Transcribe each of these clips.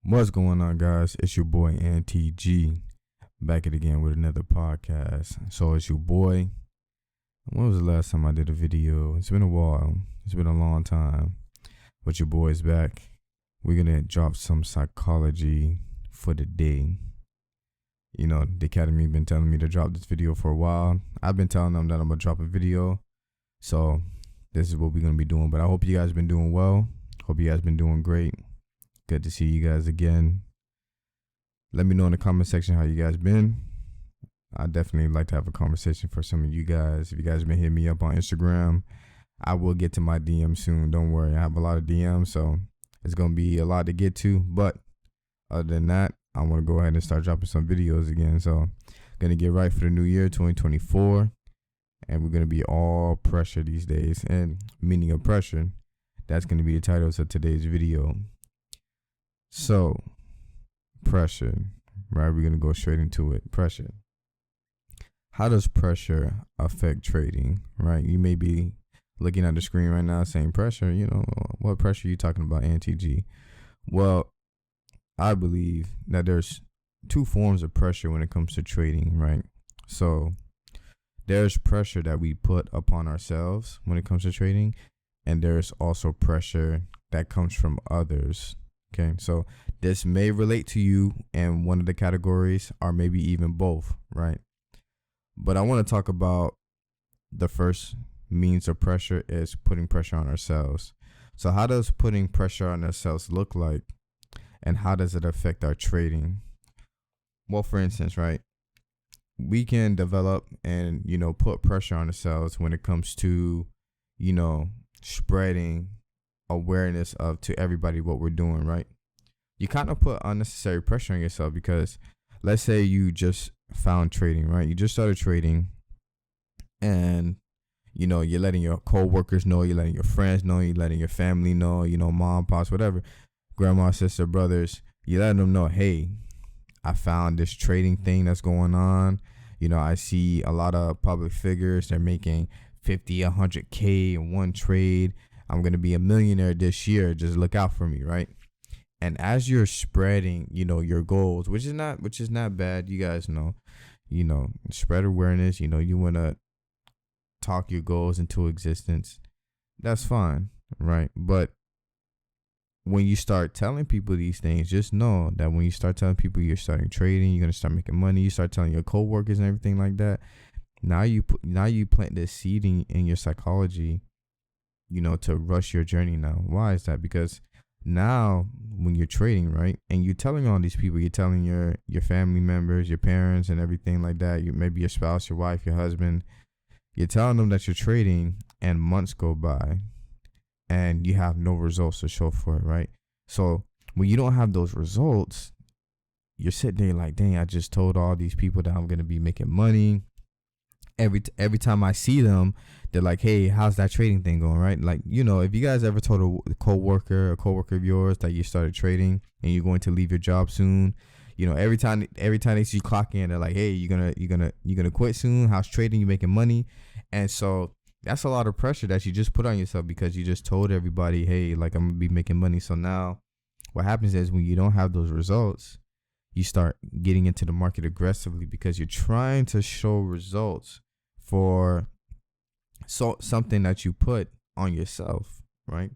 What's going on, guys? It's your boy NTG back at again with another podcast. So it's your boy. When was the last time I did a video? It's been a while. It's been a long time. But your boy's back. We're gonna drop some psychology for the day. You know, the Academy been telling me to drop this video for a while. I've been telling them that I'm gonna drop a video. So this is what we're gonna be doing. But I hope you guys been doing well. Hope you guys been doing great. Good to see you guys again. Let me know in the comment section how you guys been. I definitely like to have a conversation for some of you guys. If you guys been hitting me up on Instagram, I will get to my DM soon. Don't worry, I have a lot of DMs, so it's gonna be a lot to get to. But other than that, I want to go ahead and start dropping some videos again. So gonna get right for the new year 2024, and we're gonna be all pressure these days. And meaning of pressure, that's gonna be the title of today's video. So, pressure, right? We're going to go straight into it. Pressure. How does pressure affect trading, right? You may be looking at the screen right now saying pressure, what pressure are you talking about, NTG? Well, I believe that there's two forms of pressure when it comes to trading, right? So, there's pressure that we put upon ourselves when it comes to trading, and there's also pressure that comes from others. Okay, so this may relate to you in one of the categories or maybe even both, right? But I want to talk about the first means of pressure is putting pressure on ourselves. So how does putting pressure on ourselves look like, and how does it affect our trading? Well, for instance, right, we can develop and, put pressure on ourselves when it comes to, spreading awareness of to everybody what we're doing, right? You kind of put unnecessary pressure on yourself because let's say you just found trading, right? You just started trading, and you're letting your co-workers know, you're letting your friends know, you're letting your family know, mom, pops, whatever, grandma, sister, brothers, you letting them know, hey, I found this trading thing that's going on. I see a lot of public figures, they're making 50, 100K in one trade. I'm going to be a millionaire this year. Just look out for me, right? And as you're spreading, your goals, which is not bad. You guys know, spread awareness, you want to talk your goals into existence. That's fine, right? But when you start telling people these things, just know that when you start telling people you're starting trading, you're going to start making money, you start telling your coworkers and everything like that. Now you plant this seed in your psychology, to rush your journey now. Why is that? Because now when you're trading, right, and you're telling all these people, you're telling your family members, your parents and everything like that, maybe your spouse, your wife, your husband, you're telling them that you're trading, and months go by and you have no results to show for it, right? So when you don't have those results, you're sitting there like, dang, I just told all these people that I'm going to be making money. Every time I see them, they're like, hey, how's that trading thing going, right? Like, if you guys ever told a coworker of yours that you started trading and you're going to leave your job soon, every time they see you clock in, they're like, hey, you gonna quit soon? How's trading? You making money? And so that's a lot of pressure that you just put on yourself because you just told everybody, hey, like, I'm gonna be making money. So now what happens is when you don't have those results, you start getting into the market aggressively because you're trying to show results for something that you put on yourself, right?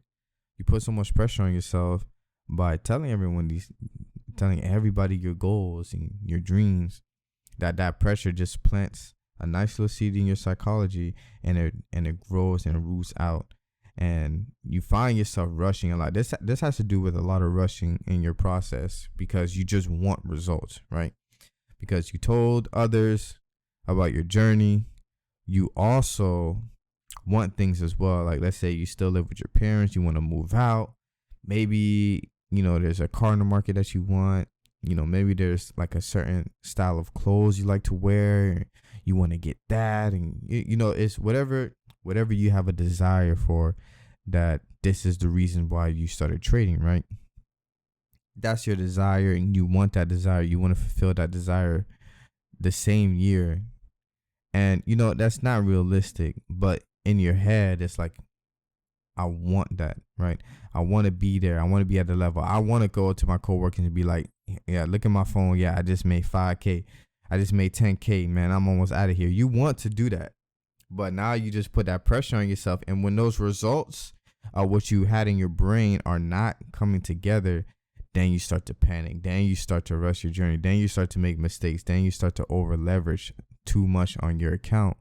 You put so much pressure on yourself by telling everybody your goals and your dreams, that pressure just plants a nice little seed in your psychology, and it grows and roots out, and you find yourself rushing a lot. This has to do with a lot of rushing in your process because you just want results, right? Because you told others about your journey. You also want things as well. Like, let's say you still live with your parents, you want to move out. Maybe, there's a car in the market that you want. Maybe there's like a certain style of clothes you like to wear. You want to get that. And, it's whatever you have a desire for, that this is the reason why you started trading, right? That's your desire, and you want that desire. You want to fulfill that desire the same year. And, that's not realistic, but in your head, it's like, I want that, right? I want to be there. I want to be at the level. I want to go to my coworkers and be like, yeah, look at my phone. Yeah, I just made 5K. I just made 10K, man. I'm almost out of here. You want to do that. But now you just put that pressure on yourself. And when those results of what you had in your brain are not coming together, then you start to panic. Then you start to rush your journey. Then you start to make mistakes. Then you start to over leverage too much on your account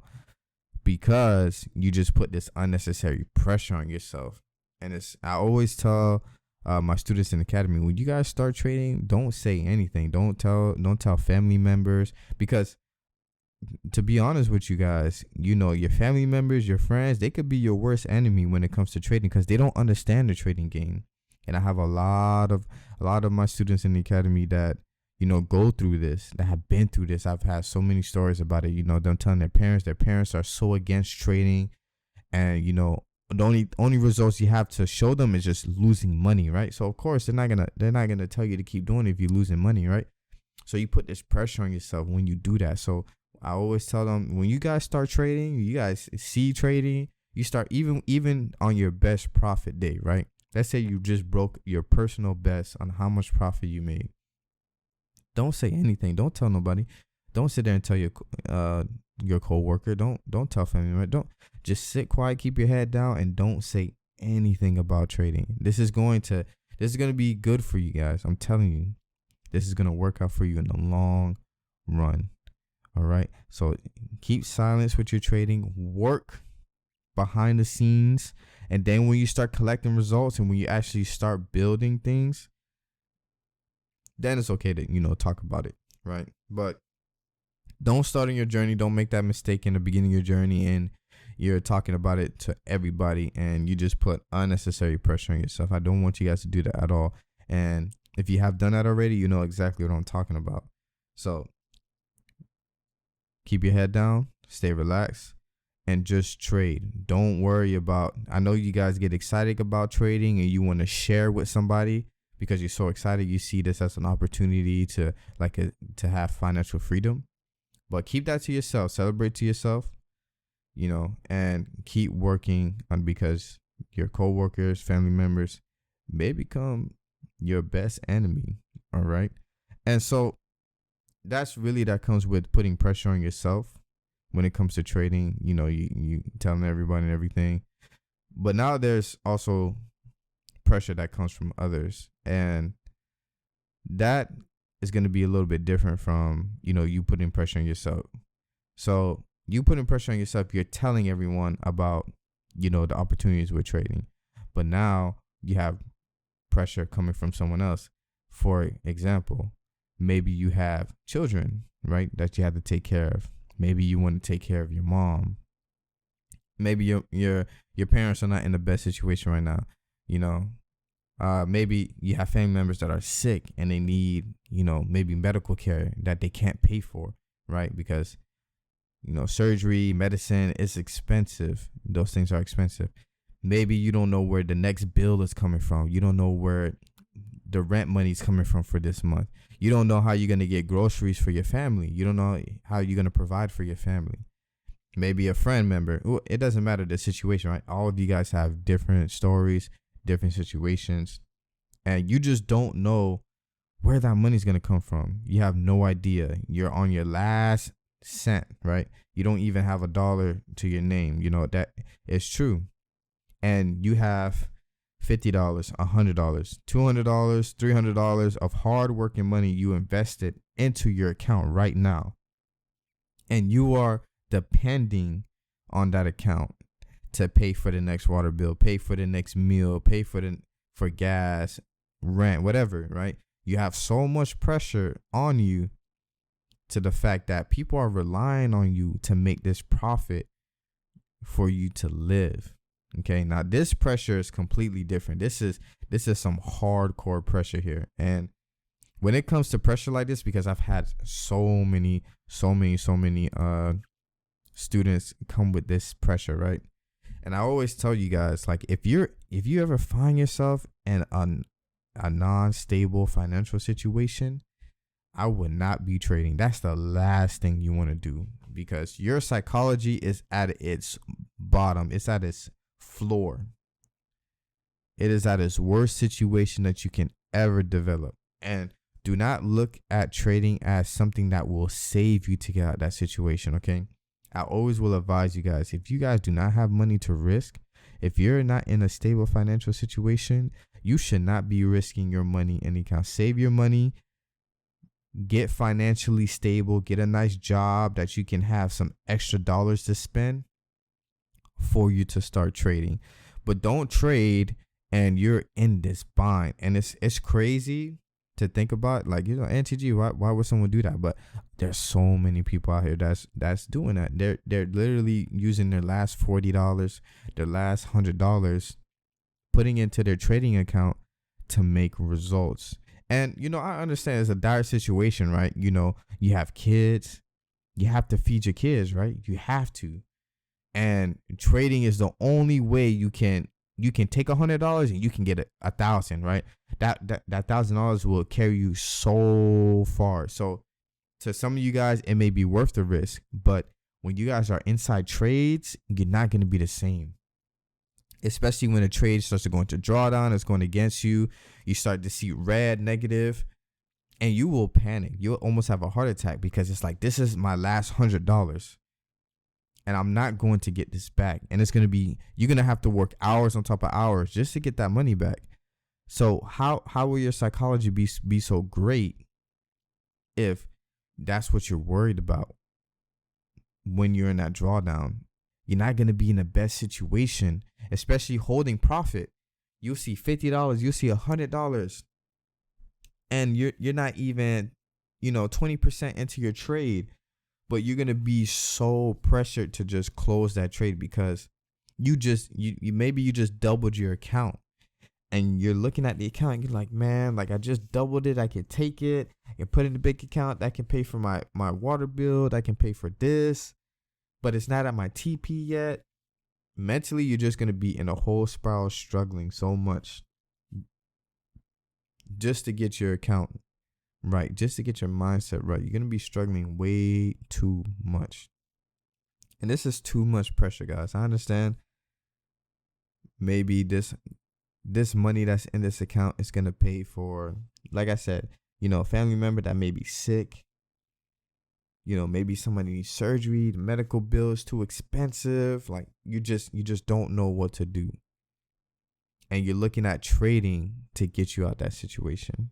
because you just put this unnecessary pressure on yourself. And I always tell my students in the academy, when you guys start trading, don't say anything. Don't tell family members, because to be honest with you guys, your family members, your friends, they could be your worst enemy when it comes to trading because they don't understand the trading game. And I have a lot of my students in the academy that, go through this, that have been through this. I've had so many stories about it, them telling their parents are so against trading. And, the only results you have to show them is just losing money, right? So of course they're not gonna tell you to keep doing it if you're losing money, right? So you put this pressure on yourself when you do that. So I always tell them, when you guys start trading, you guys see trading, you start even on your best profit day, right? Let's say you just broke your personal best on how much profit you made. Don't say anything. Don't tell nobody. Don't sit there and tell your coworker. Don't tell family member. Don't, just sit quiet, keep your head down, and don't say anything about trading. This is going to be good for you guys. I'm telling you, this is going to work out for you in the long run. All right. So keep silence with your trading. Work behind the scenes. And then when you start collecting results and when you actually start building things, then it's okay to, talk about it. Right. But don't start on your journey. Don't make that mistake in the beginning of your journey and you're talking about it to everybody and you just put unnecessary pressure on yourself. I don't want you guys to do that at all. And if you have done that already, you know exactly what I'm talking about. So keep your head down, stay relaxed, and just trade. Don't worry about, I know you guys get excited about trading and you want to share with somebody because you're so excited. You see this as an opportunity to have financial freedom. But keep that to yourself. Celebrate to yourself, and keep working on, because your coworkers, family members may become your best enemy. All right. And so that comes with putting pressure on yourself when it comes to trading. You telling everybody and everything. But now there's also pressure that comes from others. And that is going to be a little bit different from, you putting pressure on yourself. So you putting pressure on yourself, you're telling everyone about, the opportunities with trading. But now you have pressure coming from someone else. For example, maybe you have children, right, that you have to take care of. Maybe you want to take care of your mom. Maybe your parents are not in the best situation right now, maybe you have family members that are sick and they need, maybe medical care that they can't pay for, right? Because, surgery, medicine is expensive. Those things are expensive. Maybe you don't know where the next bill is coming from. You don't know where the rent money is coming from for this month. You don't know how you're going to get groceries for your family. You don't know how you're going to provide for your family. Maybe a friend member. It doesn't matter the situation, right? All of you guys have different stories, different situations, and you just don't know where that money's going to come from. You have no idea. You're on your last cent, right? You don't even have $1 to your name. That is true. And you have $50, $100, $200, $300 of hard-working money you invested into your account right now. And you are depending on that account to pay for the next water bill, pay for the next meal, pay for gas, rent, whatever, right? You have so much pressure on you to the fact that people are relying on you to make this profit for you to live. Okay, now this pressure is completely different. This is some hardcore pressure here. And when it comes to pressure like this, because I've had so many students come with this pressure, right? And I always tell you guys, like, if you ever find yourself in a non-stable financial situation, I would not be trading. That's the last thing you want to do, because your psychology is at its bottom. It's at its floor. It is at its worst situation that you can ever develop. And do not look at trading as something that will save you to get out of that situation, okay? I always will advise you guys, if you guys do not have money to risk, if you're not in a stable financial situation, you should not be risking your money in any account. Save your money, get financially stable, get a nice job that you can have some extra dollars to spend for you to start trading. But don't trade and you're in this bind. And it's crazy to think about, like, NTG, why would someone do that? But there's so many people out here that's doing that. They're literally using their last $40, their last $100, putting into their trading account to make results. And I understand it's a dire situation, right? You have kids, you have to feed your kids, right? You have to. And trading is the only way you can take $100 and you can get 1,000, right? That $1,000 will carry you so far. So to some of you guys, it may be worth the risk, but when you guys are inside trades, you're not going to be the same. Especially when a trade starts to go into drawdown, it's going against you. You start to see red, negative, and you will panic. You'll almost have a heart attack because it's like, this is my last $100. And I'm not going to get this back. And you're going to have to work hours on top of hours just to get that money back. So how will your psychology be so great if that's what you're worried about when you're in that drawdown? You're not going to be in the best situation, especially holding profit. You'll see $50, you'll see $100, and you're not even, 20% into your trade, but you're going to be so pressured to just close that trade because you maybe you just doubled your account, and you're looking at the account and you're like, man, like I just doubled it. I can take it. I can put it in the bank account. That can pay for my water bill. That can pay for this. But it's not at my TP yet. Mentally, you're just going to be in a whole spiral, struggling so much just to get your account right, just to get your mindset right. You're going to be struggling way too much. And this is too much pressure, guys. I understand maybe this money that's in this account is going to pay for, like I said, a family member that may be sick. Maybe somebody needs surgery, the medical bill is too expensive. Like you just don't know what to do. And you're looking at trading to get you out that situation.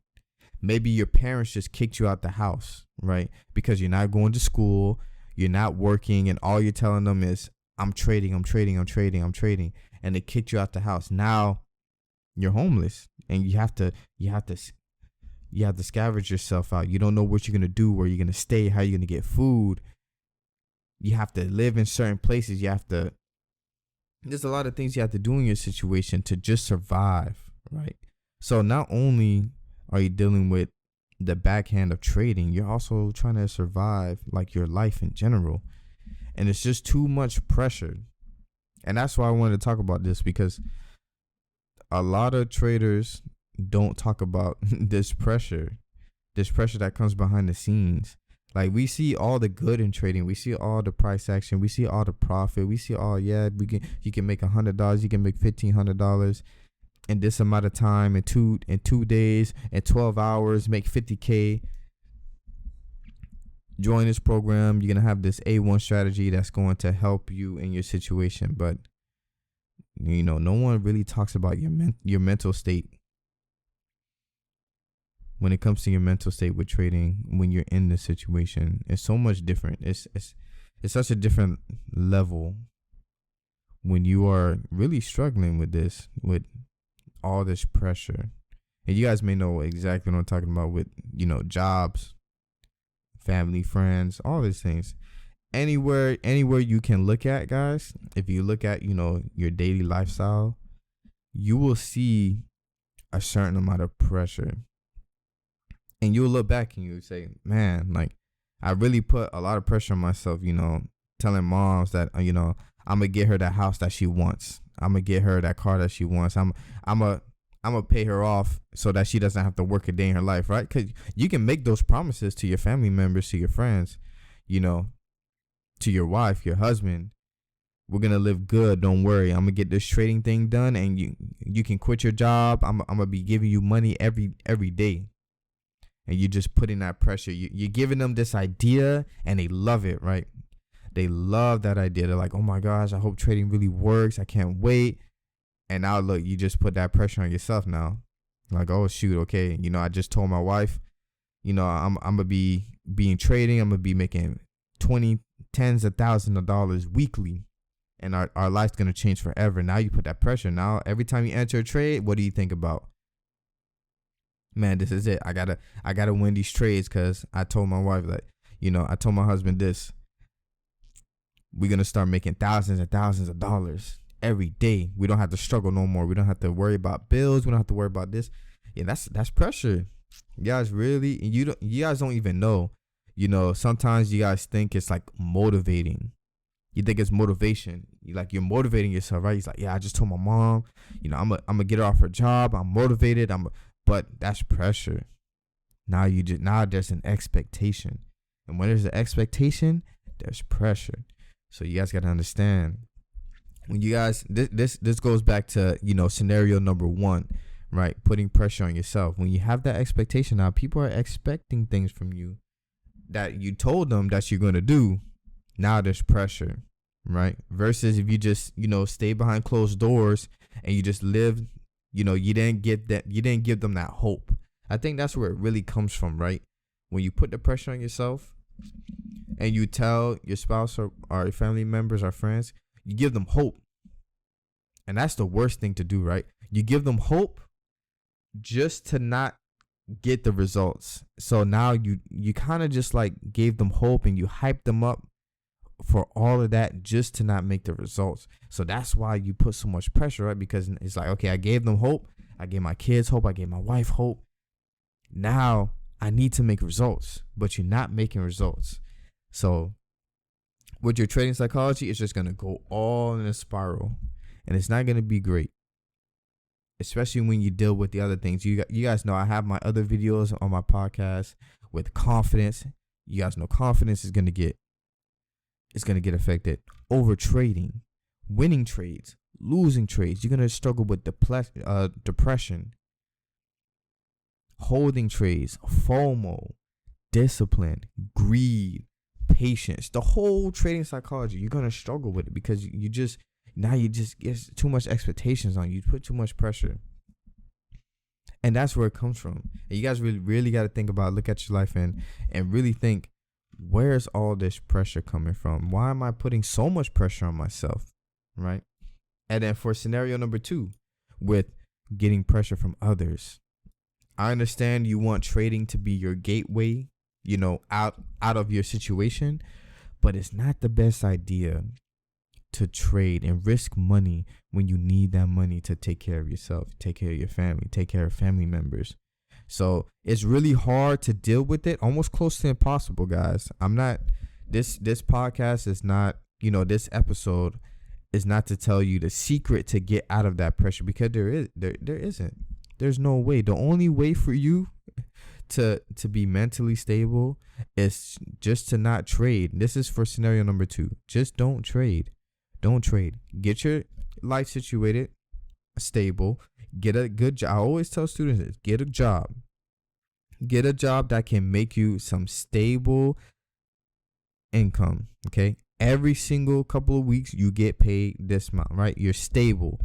Maybe your parents just kicked you out the house, right? Because you're not going to school, you're not working, and all you're telling them is, I'm trading. And they kicked you out the house. Now you're homeless and you have to scavenge yourself out. You don't know what you're going to do, where you're going to stay, how you're going to get food. You have to live in certain places. There's a lot of things you have to do in your situation to just survive, right? So not only are you dealing with the backhand of trading, you're also trying to survive like your life in general. And it's just too much pressure. And that's why I wanted to talk about this, because a lot of traders don't talk about this pressure that comes behind the scenes. Like, we see all the good in trading, we see all the price action, we see all the profit, we see all, you can make $100, you can make $1,500 in this amount of time, in two days, in 12 hours, make 50K. Join this program, you're gonna have this A1 strategy that's going to help you in your situation. But no one really talks about your mental state. When it comes to your mental state with trading, when you're in this situation, it's so much different. It's such a different level when you are really struggling with this, with all this pressure. And you guys may know exactly what I'm talking about with, jobs, family, friends, all these things. Anywhere you can look at, guys, if you look at, your daily lifestyle, you will see a certain amount of pressure. And you'll look back and you say, man, like, I really put a lot of pressure on myself, telling moms that, I'm going to get her that house that she wants. I'm going to get her that car that she wants. I'm going to pay her off so that she doesn't have to work a day in her life, right? Because you can make those promises to your family members, to your friends, to your wife, your husband. We're gonna live good. Don't worry. I'm gonna get this trading thing done, and you can quit your job. I'm gonna be giving you money every day, and you just putting that pressure. You're giving them this idea, and they love it, right? They love that idea. They're like, oh my gosh, I hope trading really works. I can't wait. And now look, you just put that pressure on yourself now. Like, oh shoot, okay. I just told my wife, I'm gonna be trading. I'm gonna be making tens of thousands of dollars weekly. And our life's gonna change forever. Now you put that pressure. Now every time you enter a trade, what do you think about? Man, this is it. I gotta win these trades, because I told my wife that, I told my husband this. We're gonna start making thousands and thousands of dollars every day. We don't have to struggle no more. We don't have to worry about bills. We don't have to worry about this. Yeah, that's pressure. You guys really, you guys don't even know. Sometimes you guys think it's like motivating. You think it's motivation. You're motivating yourself, right? He's like, yeah, I just told my mom, I'm gonna get her off her job. I'm motivated. But that's pressure. Now there's an expectation, and when there's an expectation, there's pressure. So you guys gotta understand. When you guys, this goes back to scenario number 1, right? Putting pressure on yourself. When you have that expectation, now people are expecting things from you that you told them that you're gonna do. Now there's pressure, right? Versus if you just, stay behind closed doors and you just live, you didn't give them that hope. I think that's where it really comes from, right? When you put the pressure on yourself and you tell your spouse or your family members or friends, you give them hope. And that's the worst thing to do, right? You give them hope just to not get the results. So now you kind of just like gave them hope and you hyped them up for all of that just to not make the results. So that's why you put so much pressure, right? Because it's like, okay, I gave them hope. I gave my kids hope. I gave my wife hope. Now I need to make results, but you're not making results. So with your trading psychology, it's just going to go all in a spiral, and it's not going to be great, especially when you deal with the other things. You guys know I have my other videos on my podcast with confidence. You guys know confidence is going to get affected. Over trading, winning trades, losing trades. You're going to struggle with depression, holding trades, FOMO, discipline, greed, patience. The whole trading psychology, you're going to struggle with it because you just get too much expectations on you. You put too much pressure. And that's where it comes from. And you guys really got to think about, look at your life and really think, where's all this pressure coming from? Why am I putting so much pressure on myself, right? And then for scenario number 2, with getting pressure from others, I understand you want trading to be your gateway, out of your situation, but it's not the best idea to trade and risk money when you need that money to take care of yourself, take care of your family, take care of family members. So it's really hard to deal with it, almost close to impossible, guys. This podcast is not, this episode is not to tell you the secret to get out of that pressure, because there isn't. There's no way. The only way for you to be mentally stable is just to not trade. This is for scenario number 2. Just don't trade. Don't trade. Get your life situated, stable. Get a good job. I always tell students this. Get a job. Get a job that can make you some stable income, okay? Every single couple of weeks, you get paid this amount, right? You're stable.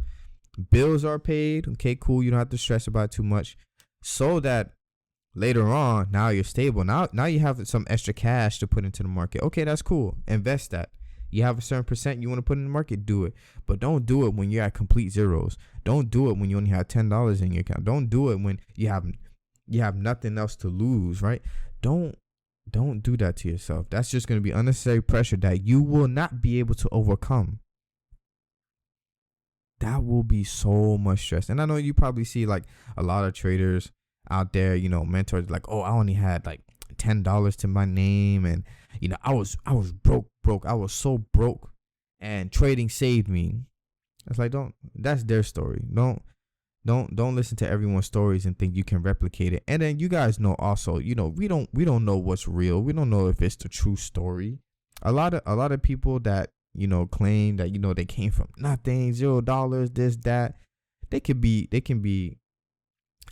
Bills are paid. Okay, cool. You don't have to stress about it too much. So that later on, now you're stable. Now you have some extra cash to put into the market. Okay, that's cool. Invest that. You have a certain percent you want to put in the market, do it. But don't do it when you're at complete zeros. Don't do it when you only have $10 in your account. Don't do it when you have nothing else to lose, right? Don't do that to yourself. That's just going to be unnecessary pressure that you will not be able to overcome. That will be so much stress. And I know you probably see like a lot of traders out there, mentors like, oh, I only had like $10 to my name, and I was broke. I was so broke, and trading saved me. It's like, that's their story. Don't listen to everyone's stories and think you can replicate it. And then you guys know also, we don't know what's real. We don't know if it's the true story. A lot of people that claim that, they came from nothing, $0, this, that. They can be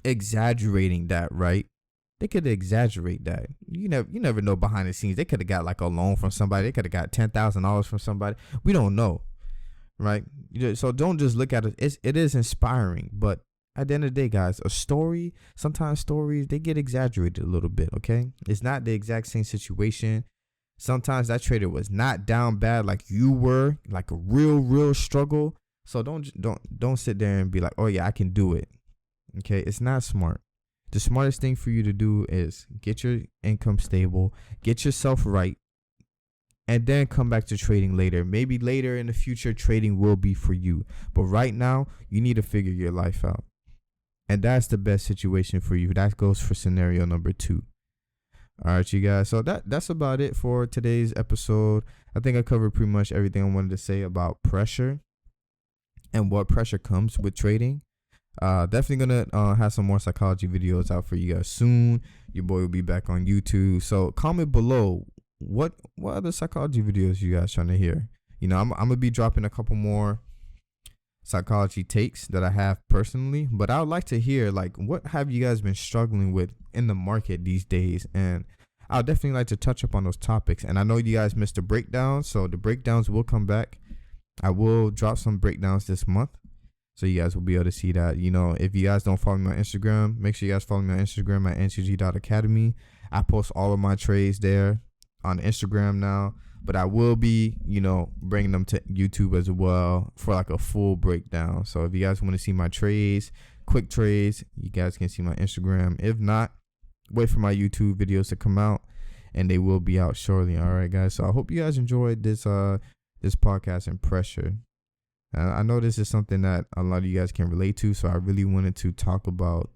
exaggerating that, right? They could exaggerate that. You never know behind the scenes. They could have got like a loan from somebody. They could have got $10,000 from somebody. We don't know, right? So don't just look at it. It is inspiring, but at the end of the day, guys, sometimes stories, they get exaggerated a little bit, okay? It's not the exact same situation. Sometimes that trader was not down bad like you were, like a real struggle. So don't sit there and be like, oh yeah, I can do it. Okay, it's not smart. The smartest thing for you to do is get your income stable, get yourself right, and then come back to trading later. Maybe later in the future, trading will be for you. But right now, you need to figure your life out. And that's the best situation for you. That goes for scenario number 2. All right, you guys. So that's about it for today's episode. I think I covered pretty much everything I wanted to say about pressure and what pressure comes with trading. Definitely gonna have some more psychology videos out for you guys soon. Your boy will be back on YouTube. So comment below what other psychology videos you guys trying to hear. I'm gonna be dropping a couple more psychology takes that I have personally, but I would like to hear, like, what have you guys been struggling with in the market these days? And I'll definitely like to touch up on those topics. And I know you guys missed the breakdowns, so the breakdowns will come back. I will drop some breakdowns this month, so you guys will be able to see that. If you guys don't follow me on Instagram, make sure you guys follow me on Instagram at ncg.academy. I post all of my trades there on Instagram now, but I will be, bringing them to YouTube as well for like a full breakdown. So if you guys want to see my trades, quick trades, you guys can see my Instagram. If not, wait for my YouTube videos to come out, and they will be out shortly. All right, guys. So I hope you guys enjoyed this podcast and pressure. I know this is something that a lot of you guys can relate to, so I really wanted to talk about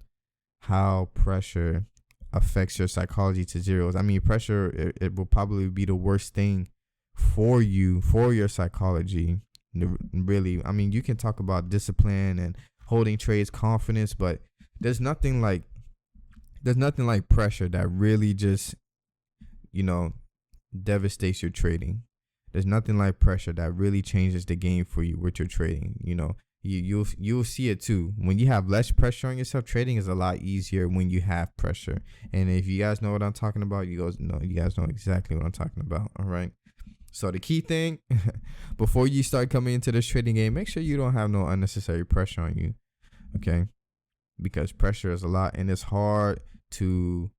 how pressure affects your psychology to zeros. I mean, pressure, it will probably be the worst thing for you, for your psychology. Really, I mean, you can talk about discipline and holding trades, confidence, but there's nothing like pressure that really just, devastates your trading. There's nothing like pressure that really changes the game for you with your trading. You'll see it too. When you have less pressure on yourself, trading is a lot easier when you have pressure. And if you guys know what I'm talking about, you guys know exactly what I'm talking about. All right. So the key thing, before you start coming into this trading game, make sure you don't have no unnecessary pressure on you. Okay. Because pressure is a lot, and it's hard to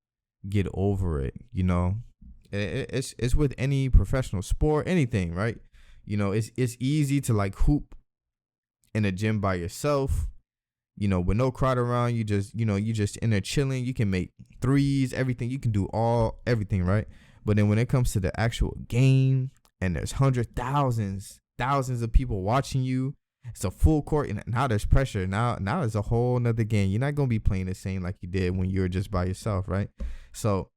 get over it. It's with any professional sport, anything, right? It's easy to like hoop in a gym by yourself, with no crowd around. You just in there chilling. You can make threes, everything. You can do everything, right? But then when it comes to the actual game, and there's thousands of people watching you, it's a full court, and now there's pressure. Now it's a whole nother game. You're not gonna be playing the same like you did when you were just by yourself, right? So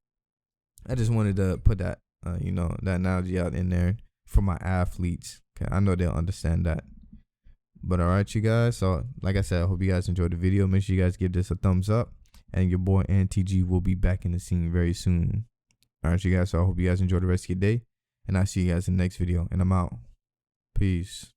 I just wanted to put that, that analogy out in there for my athletes. Okay, I know they'll understand that. But all right, you guys. So like I said, I hope you guys enjoyed the video. Make sure you guys give this a thumbs up, and your boy NTG will be back in the scene very soon. All right, you guys. So I hope you guys enjoy the rest of your day, and I'll see you guys in the next video. And I'm out. Peace.